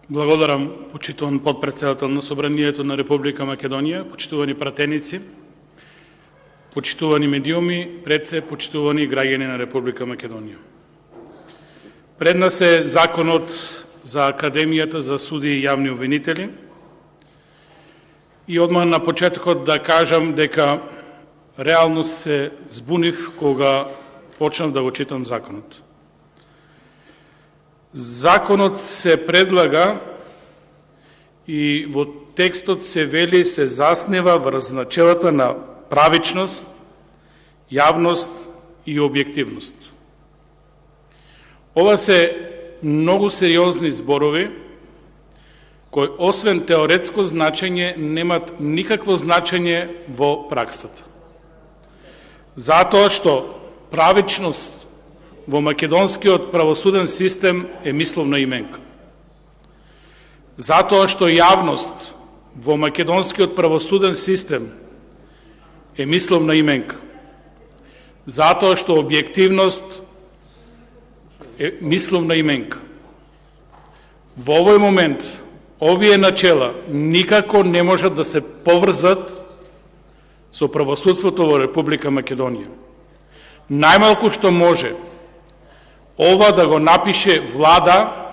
Благодарам, почитуван подпредседател на Собранието на Република Македонија, почитувани пратеници, почитувани медиуми, пред се почитувани граѓани на Република Македонија. Пред нас е законот за Академијата за суди и јавни обвинители. И одмah на почетокот да кажам дека реално се збунив кога почнав да го читам законот. Законот се предлага и во текстот се вели се заснева врз начелата на правичност, јавност и објективност. Ова се многу сериозни зборови кои освен теоретско значење немат никакво значење во праксата. Затоа што правичност во македонскиот правосуден систем е мисловна именка. Затоа што јавност во македонскиот правосуден систем е мисловна именка. Затоа што објективност е мисловна именка. Во овој момент, овие начела никако не можат да се поврзат со правосудството во Република Македонија. Најмалку што може, ова да го напише влада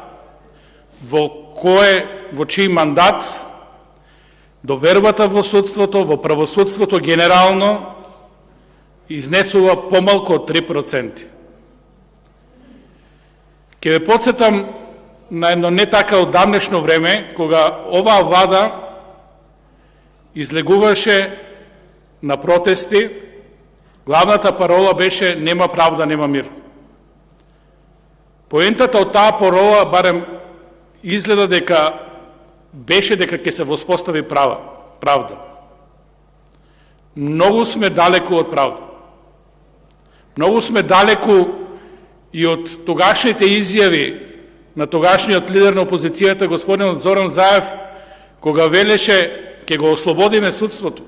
во чиј мандат довербата во судството, во правосудството генерално изнесува помалку од 3%. Ке ве потсетам на едно не така оддавнешно време, кога оваа влада излегуваше на протести, главната парола беше "Нема правда, нема мир". Поентата од таа парола барем изгледа дека беше дека ќе се воспостави правда. Многу сме далеку од правда. Многу сме далеку и од тогашните изјави на тогашниот лидер на опозицијата, господин Зоран Заев, кога велеше ќе го ослободиме судството.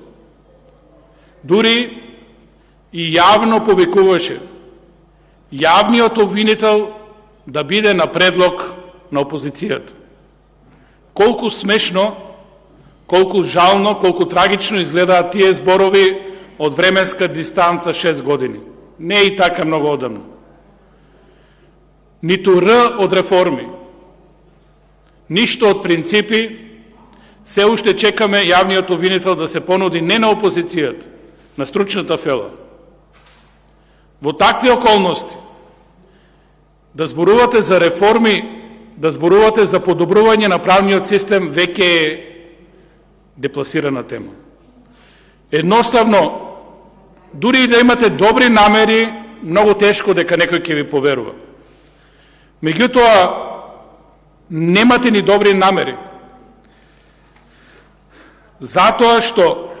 Дури и јавно повикуваше јавниот обвинител да биде на предлог на опозицијата. Колку смешно, колку жално, колку трагично изгледаат тие зборови од временска дистанца 6 години. Не и така многу одамно. Ниту Р од реформи, ништо од принципи, се уште чекаме јавниот обвинител да се понуди не на опозицијата, на стручната фела. Во такви околности, да зборувате за реформи, да зборувате за подобрување на правниот систем, веќе е депласирана тема. Едноставно, дури и да имате добри намери, многу тешко дека некој ќе ви поверува. Меѓутоа, немате ни добри намери. Затоа што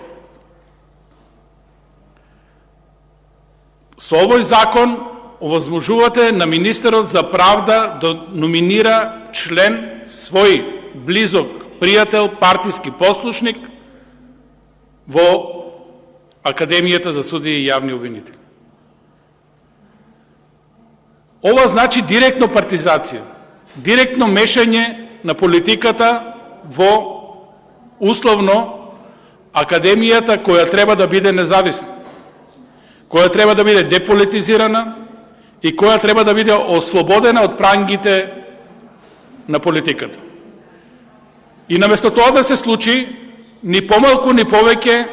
со овој закон овозможувате на министерот за правда да номинира член, свој близок пријател, партиски послушник во Академијата за судии и јавни обвинители. Ова значи директно партизација, директно мешање на политиката во условно Академијата која треба да биде независна, која треба да биде деполитизирана и која треба да биде ослободена од прангите на политиката. И наместо тоа да се случи, ни помалку, ни повеќе,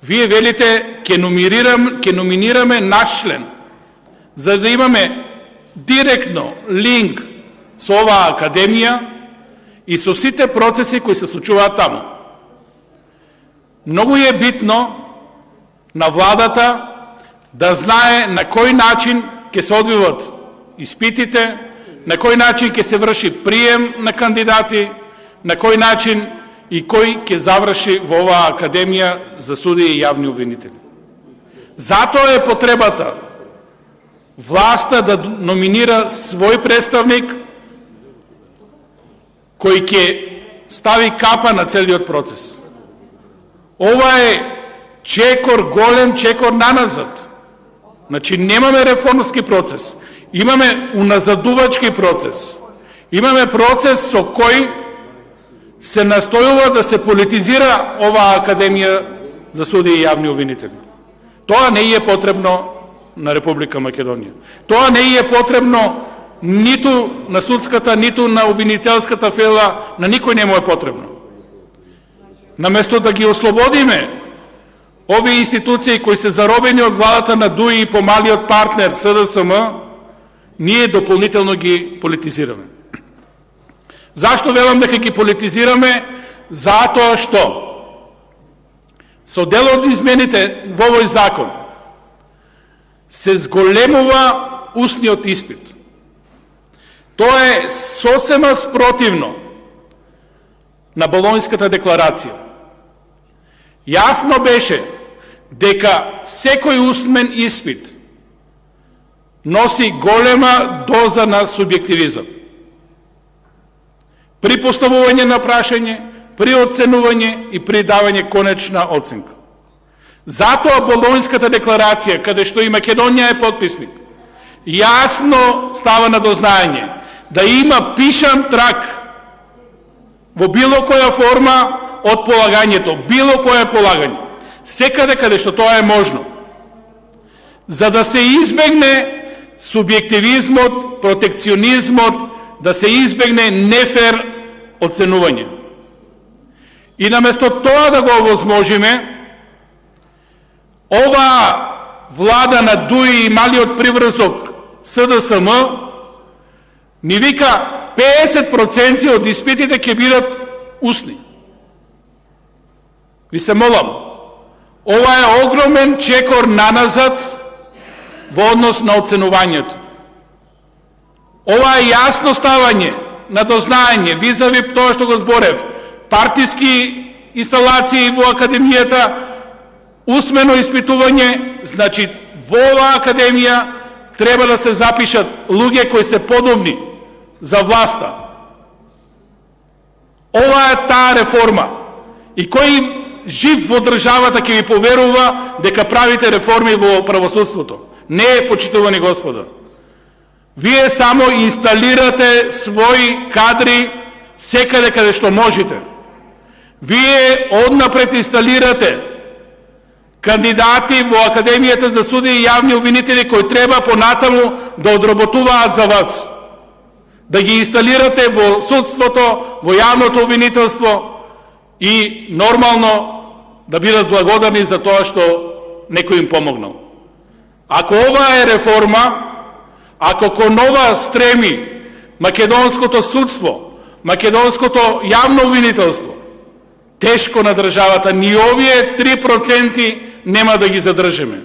вие велите ќе номинираме наш член, за да имаме директно линк со оваа академија и со сите процеси кои се случуваат таму. Многу е битно на владата да знае на кој начин ќе се одвиват испитите, на кој начин ќе се врши прием на кандидати, на кој начин и кој ќе заврши во оваа Академија за судии и јавни обвинители. Затоа е потребата власта да номинира свој представник кој ќе стави капа на целиот процес. Ова е голем чекор наназад. Значи, немаме реформски процес, имаме уназадувачки процес. Имаме процес со кој се настојува да се политизира оваа Академија за судии и јавни обвинители. Тоа не е потребно на Република Македонија. Тоа не е потребно ниту на судската, ниту на обвинителската фела, на никој не му е потребно. Наместо да ги ослободиме овие институции кои се заробени од владата на ДУИ и помалиот партнер СДСМ, ние дополнително ги политизираме. Зашто велам дека ги политизираме? Затоа што со дел од измените во овој закон се зголемува устниот испит. Тоа е сосема спротивно на Болонјската декларација. Јасно беше дека секој усмен испит носи голема доза на субјективизам. При поставување на прашање, при оценување и при давање конечна оценка. Затоа Болонјската декларација, каде што и Македонија е потписник, јасно става на дознаење да има пишан трак во било која форма од полагањето, било кое полагање, секаде каде што тоа е можно, за да се избегне субјективизмот, протекционизмот, да се избегне нефер оценување. И наместо тоа да го овозможиме, ова влада на ДУИ и малиот приврзок СДСМ ни вика 50% од испитите ќе бидат устни. Ви се молам, ова е огромен чекор наназад во однос на оценувањето. Ова е јасно ставање на дознаење визави тоа што го зборев, партиски инсталации во Академијата, усмено испитување, значи во оваа Академија треба да се запишат луѓе кои се подобни за власта. Ова е таа реформа. И кој жив во државата ќе ви поверува дека правите реформи во правосудството? Не, почитувани господа. Вие само инсталирате своји кадри секаде каде што можете. Вие однапред инсталирате кандидати во Академијата за судии и јавни обвинители кои треба понатаму да одработуваат за вас. Да ги инсталирате во судството, во јавното обвинителство и нормално да бидат благодарни за тоа што некој им помогнал. Ако ова е реформа, ако кон ова стреми македонското судство, македонското јавно обвинителство, тешко на државата, ни овие 3% нема да ги задржиме.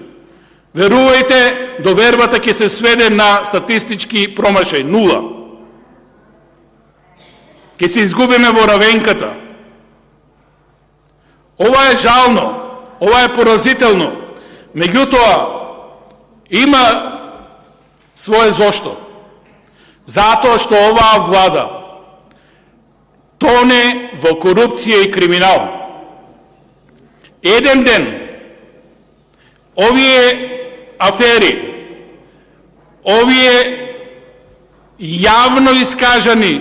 Верувајте, довербата ќе се сведе на статистички промашај, 0. Ќе се изгубиме во равенката. Ова е жално, ова е поразително. Меѓутоа, има свое зошто. Затоа што оваа влада тоне во корупција и криминал. Еден ден, овие афери, овие јавно искажани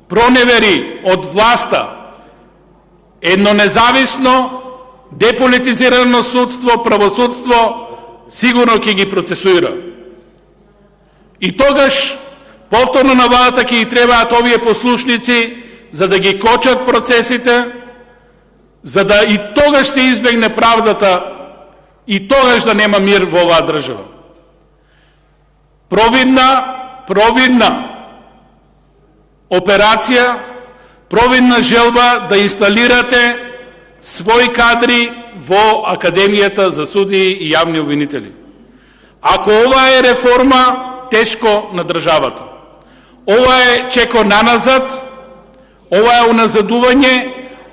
проневери од власта, едно независно, деполитизирано судство, правосудство, сигурно ќе ги процесуира. И тогаш, повторно на владата ќе ги требаат овие послушници, за да ги кочат процесите, за да и тогаш се избегне правдата, и тогаш да нема мир во оваа држава. Провидна операција, провидна желба да инсталирате своји кадри во Академијата за судии и јавни обвинители. Ако ова е реформа, тешко на државата. Ова е чекор наназад, ова е уназадување,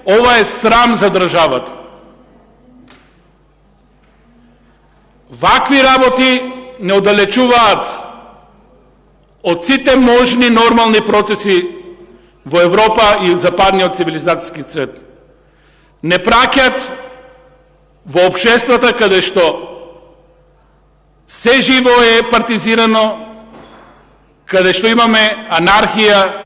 ова е срам за државата. Вакви работи не оддалечуваат од сите можни нормални процеси во Европа и западниот цивилизацијски свет. Не праќат во општествата каде што се живо е партизирано, каде што имаме анархија,